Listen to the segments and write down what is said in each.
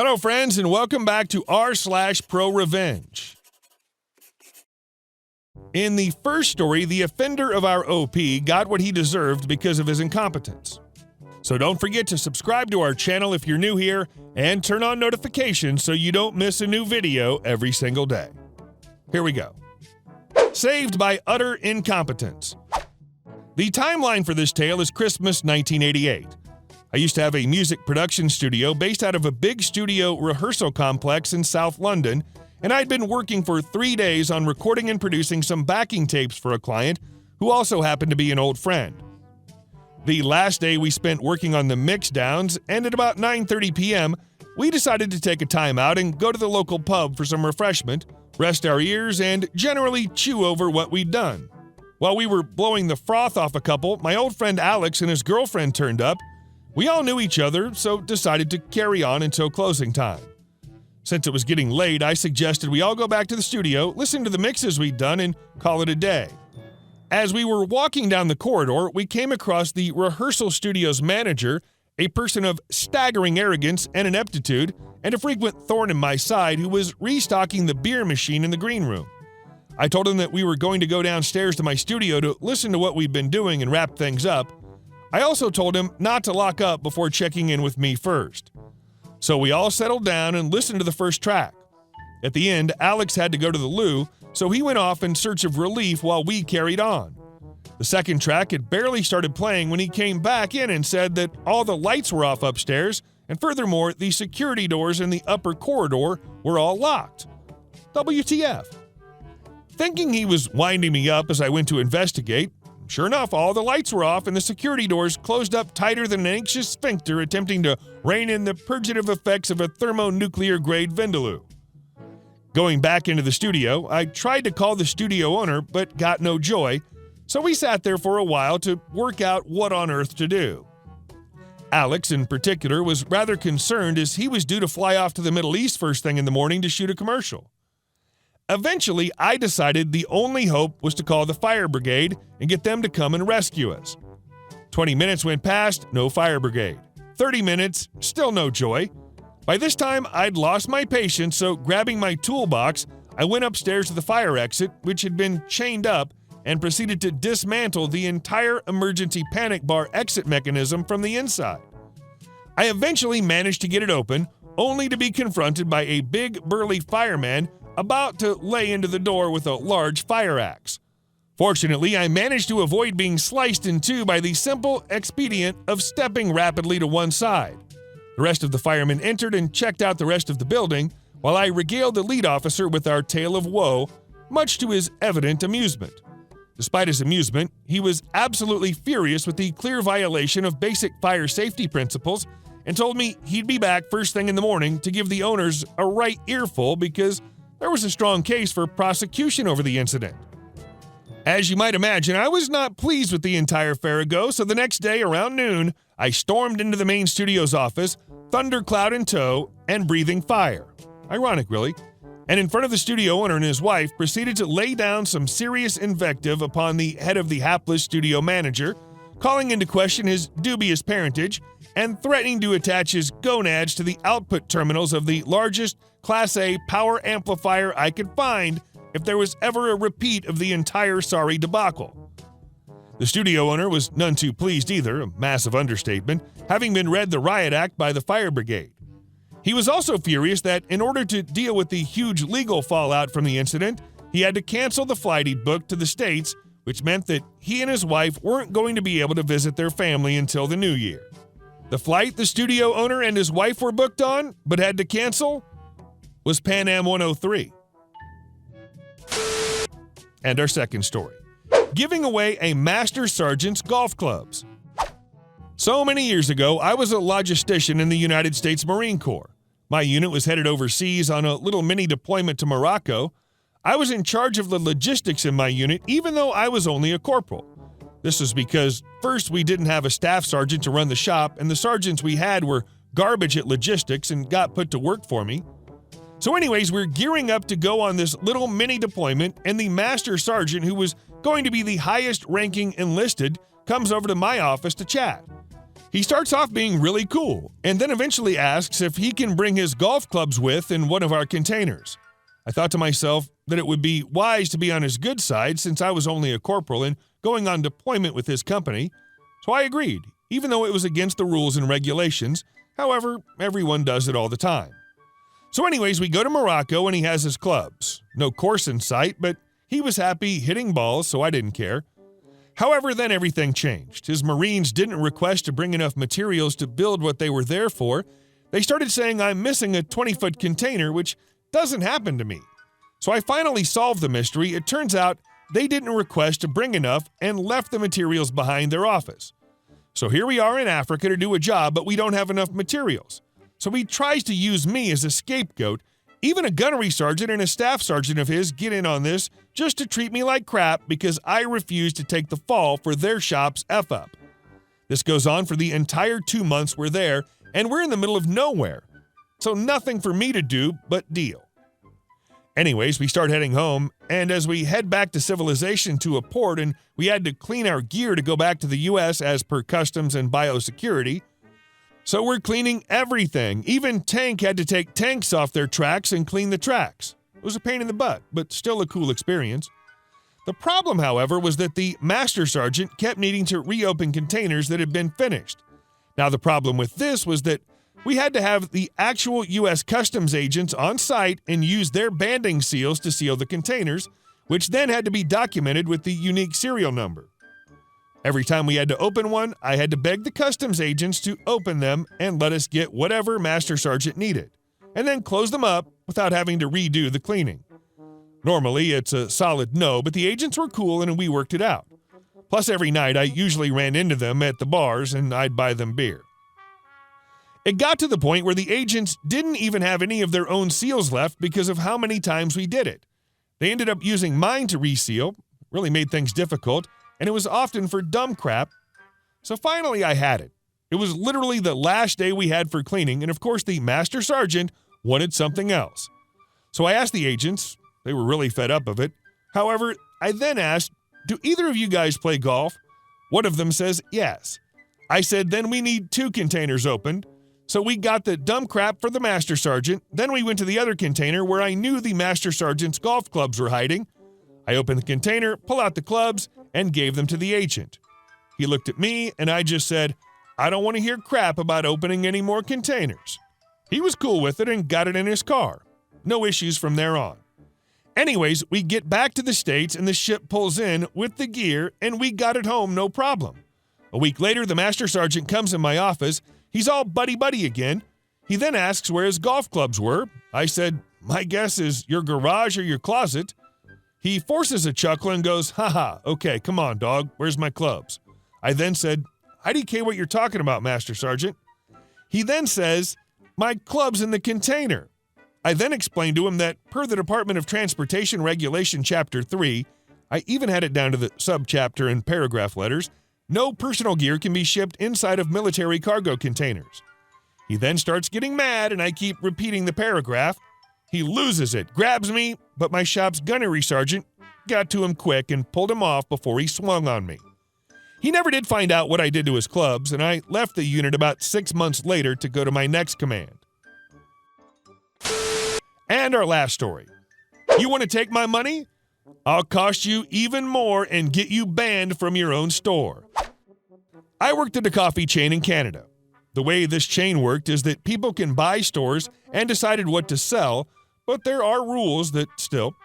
Hello, friends, and welcome back to r/Pro Revenge. In the first story, the offender of our OP got what he deserved because of his incompetence. So don't forget to subscribe to our channel if you're new here and turn on notifications so you don't miss a new video every single day. Here we go. Saved by utter incompetence. The timeline for this tale is Christmas 1988. I used to have a music production studio based out of a big studio rehearsal complex in South London, and I'd been working for 3 days on recording and producing some backing tapes for a client who also happened to be an old friend. The last day we spent working on the mix downs, and at about 9:30 p.m., we decided to take a time out and go to the local pub for some refreshment, rest our ears, and generally chew over what we'd done. While we were blowing the froth off a couple, my old friend Alex and his girlfriend turned up. We all knew each other, so decided to carry on until closing time. Since it was getting late, I suggested we all go back to the studio, listen to the mixes we'd done, and call it a day. As we were walking down the corridor, we came across the rehearsal studio's manager, a person of staggering arrogance and ineptitude, and a frequent thorn in my side who was restocking the beer machine in the green room. I told him that we were going to go downstairs to my studio to listen to what we'd been doing and wrap things up. I also told him not to lock up before checking in with me first. So we all settled down and listened to the first track. At the end, Alex had to go to the loo, so he went off in search of relief while we carried on. The second track had barely started playing when he came back in and said that all the lights were off upstairs, and furthermore, the security doors in the upper corridor were all locked. WTF? Thinking he was winding me up as I went to investigate, sure enough, all the lights were off and the security doors closed up tighter than an anxious sphincter attempting to rein in the purgative effects of a thermonuclear-grade Vindaloo. Going back into the studio, I tried to call the studio owner but got no joy, so we sat there for a while to work out what on earth to do. Alex, in particular, was rather concerned as he was due to fly off to the Middle East first thing in the morning to shoot a commercial. Eventually, I decided the only hope was to call the fire brigade and get them to come and rescue us. 20 minutes went past, no fire brigade. 30 minutes, still no joy. By this time, I'd lost my patience, so grabbing my toolbox, I went upstairs to the fire exit, which had been chained up, and proceeded to dismantle the entire emergency panic bar exit mechanism from the inside. I eventually managed to get it open, only to be confronted by a big, burly fireman about to lay into the door with a large fire axe. Fortunately, I managed to avoid being sliced in two by the simple expedient of stepping rapidly to one side. The rest of the firemen entered and checked out the rest of the building, while I regaled the lead officer with our tale of woe, much to his evident amusement. Despite his amusement, he was absolutely furious with the clear violation of basic fire safety principles and told me he'd be back first thing in the morning to give the owners a right earful because there was a strong case for prosecution over the incident. As you might imagine, I was not pleased with the entire farrago, so the next day around noon, I stormed into the main studio's office, thundercloud in tow, and breathing fire. Ironic, really. And in front of the studio owner and his wife, proceeded to lay down some serious invective upon the head of the hapless studio manager, calling into question his dubious parentage, and threatening to attach his gonads to the output terminals of the largest Class A power amplifier I could find if there was ever a repeat of the entire sorry debacle. The studio owner was none too pleased either, a massive understatement, having been read the riot act by the fire brigade. He was also furious that in order to deal with the huge legal fallout from the incident, he had to cancel the flight he'd booked to the States, which meant that he and his wife weren't going to be able to visit their family until the new year. The flight the studio owner and his wife were booked on, but had to cancel, was Pan Am 103. And our second story. Giving away a Master Sergeant's golf clubs. So many years ago, I was a logistician in the United States Marine Corps. My unit was headed overseas on a little mini deployment to Morocco. I was in charge of the logistics in my unit, even though I was only a corporal. This was because, first, we didn't have a staff sergeant to run the shop, and the sergeants we had were garbage at logistics and got put to work for me. So anyways, we're gearing up to go on this little mini deployment, and the master sergeant, who was going to be the highest ranking enlisted, comes over to my office to chat. He starts off being really cool, and then eventually asks if he can bring his golf clubs with in one of our containers. I thought to myself that it would be wise to be on his good side since I was only a corporal and going on deployment with his company, so I agreed, even though it was against the rules and regulations. However, everyone does it all the time. So anyways, we go to Morocco and he has his clubs. No course in sight, but he was happy hitting balls, so I didn't care. However, then everything changed. His Marines didn't request to bring enough materials to build what they were there for. They started saying I'm missing a 20-foot container, which doesn't happen to me. So I finally solved the mystery. It turns out they didn't request to bring enough and left the materials behind their office. So here we are in Africa to do a job, but we don't have enough materials. So he tries to use me as a scapegoat. Even a gunnery sergeant and a staff sergeant of his get in on this just to treat me like crap because I refuse to take the fall for their shop's F-up. This goes on for the entire 2 months we're there, and we're in the middle of nowhere. So nothing for me to do but deal. Anyways, we start heading home, and as we head back to civilization to a port and we had to clean our gear to go back to the U.S. as per customs and biosecurity, so we're cleaning everything. Even Tank had to take tanks off their tracks and clean the tracks. It was a pain in the butt, but still a cool experience. The problem, however, was that the Master Sergeant kept needing to reopen containers that had been finished. Now, the problem with this was that we had to have the actual U.S. Customs agents on site and use their banding seals to seal the containers, which then had to be documented with the unique serial number. Every time we had to open one, I had to beg the customs agents to open them and let us get whatever Master Sergeant needed, and then close them up without having to redo the cleaning. Normally, it's a solid no, but the agents were cool and we worked it out. Plus, every night I usually ran into them at the bars and I'd buy them beer. It got to the point where the agents didn't even have any of their own seals left because of how many times we did it. They ended up using mine to reseal, really made things difficult, and it was often for dumb crap. So finally I had it. It was literally the last day we had for cleaning, and of course the Master Sergeant wanted something else. So I asked the agents. They were really fed up of it. However, I then asked, do either of you guys play golf? One of them says yes. I said, then we need 2 containers opened. So we got the dumb crap for the Master Sergeant. Then we went to the other container where I knew the Master Sergeant's golf clubs were hiding. I opened the container, pulled out the clubs, and gave them to the agent. He looked at me, and I just said, I don't want to hear crap about opening any more containers. He was cool with it and got it in his car. No issues from there on. Anyways, we get back to the States, and the ship pulls in with the gear, and we got it home no problem. A week later, the Master Sergeant comes in my office. He's all buddy-buddy again. He then asks where his golf clubs were. I said, my guess is your garage or your closet. He forces a chuckle and goes, haha, okay, come on, dog, where's my clubs? I then said, IDK what you're talking about, Master Sergeant. He then says, my club's in the container. I then explained to him that per the Department of Transportation Regulation Chapter 3, I even had it down to the subchapter and paragraph letters, no personal gear can be shipped inside of military cargo containers. He then starts getting mad and I keep repeating the paragraph. He loses it, grabs me, but my shop's gunnery sergeant got to him quick and pulled him off before he swung on me. He never did find out what I did to his clubs, and I left the unit about 6 months later to go to my next command. And our last story. You want to take my money? I'll cost you even more and get you banned from your own store. I worked at a coffee chain in Canada. The way this chain worked is that people can buy stores and decided what to sell, but there are rules that still.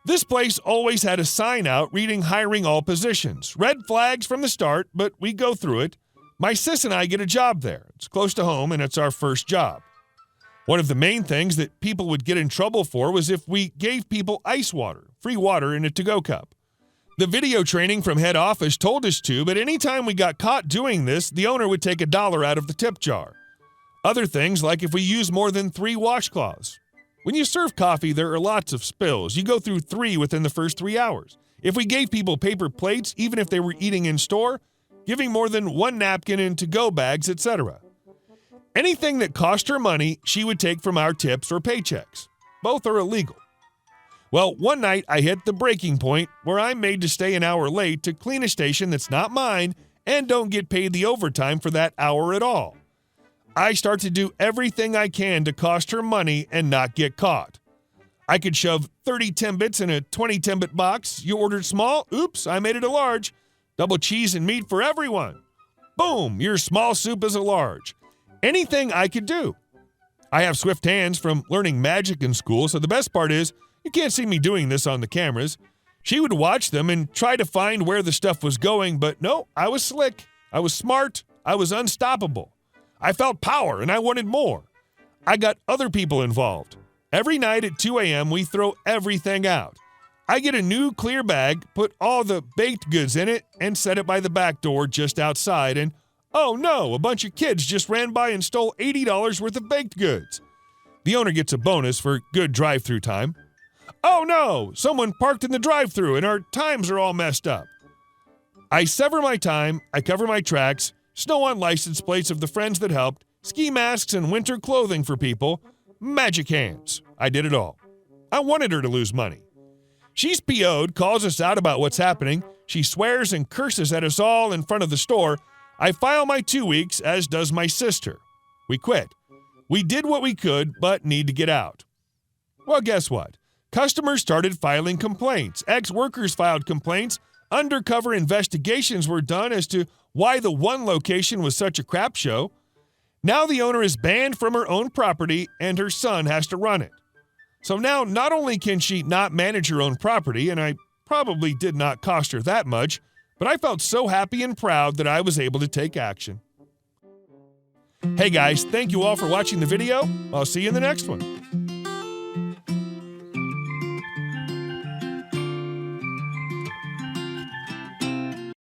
This place always had a sign out reading hiring all positions. Red flags from the start, but we go through it. My sis and I get a job there. It's close to home and it's our first job. One of the main things that people would get in trouble for was if we gave people ice water, free water in a to-go cup. The video training from head office told us to, but anytime we got caught doing this, the owner would take $1 out of the tip jar. Other things, like if we use more than 3 washcloths. When you serve coffee, there are lots of spills. You go through 3 within the first 3 hours. If we gave people paper plates, even if they were eating in store, giving more than 1 napkin in to-go bags, etc. Anything that cost her money, she would take from our tips or paychecks. Both are illegal. Well, one night I hit the breaking point where I'm made to stay an hour late to clean a station that's not mine and don't get paid the overtime for that hour at all. I start to do everything I can to cost her money and not get caught. I could shove 30 Timbits in a 20 Timbit box. You ordered small? Oops, I made it a large. Double cheese and meat for everyone. Boom, your small soup is a large. Anything I could do. I have swift hands from learning magic in school, so the best part is you can't see me doing this on the cameras. She would watch them and try to find where the stuff was going, but no, I was slick. I was smart. I was unstoppable. I felt power and I wanted more. I got other people involved. Every night at 2 a.m., we throw everything out. I get a new clear bag, put all the baked goods in it, and set it by the back door just outside, and oh no, a bunch of kids just ran by and stole $80 worth of baked goods. The owner gets a bonus for good drive-through time. Oh no, someone parked in the drive-through and our times are all messed up. I sever my time, I cover my tracks, snow on license plates of the friends that helped, ski masks and winter clothing for people, magic hands. I did it all. I wanted her to lose money. She's PO'd, calls us out about what's happening. She swears and curses at us all in front of the store. I file my 2 weeks, as does my sister. We quit. We did what we could, but need to get out. Well, guess what? Customers started filing complaints. Ex-workers filed complaints. Undercover investigations were done as to why the one location was such a crap show. Now the owner is banned from her own property and her son has to run it. So now not only can she not manage her own property, and I probably did not cost her that much, but I felt so happy and proud that I was able to take action. Hey guys, thank you all for watching the video. I'll see you in the next one.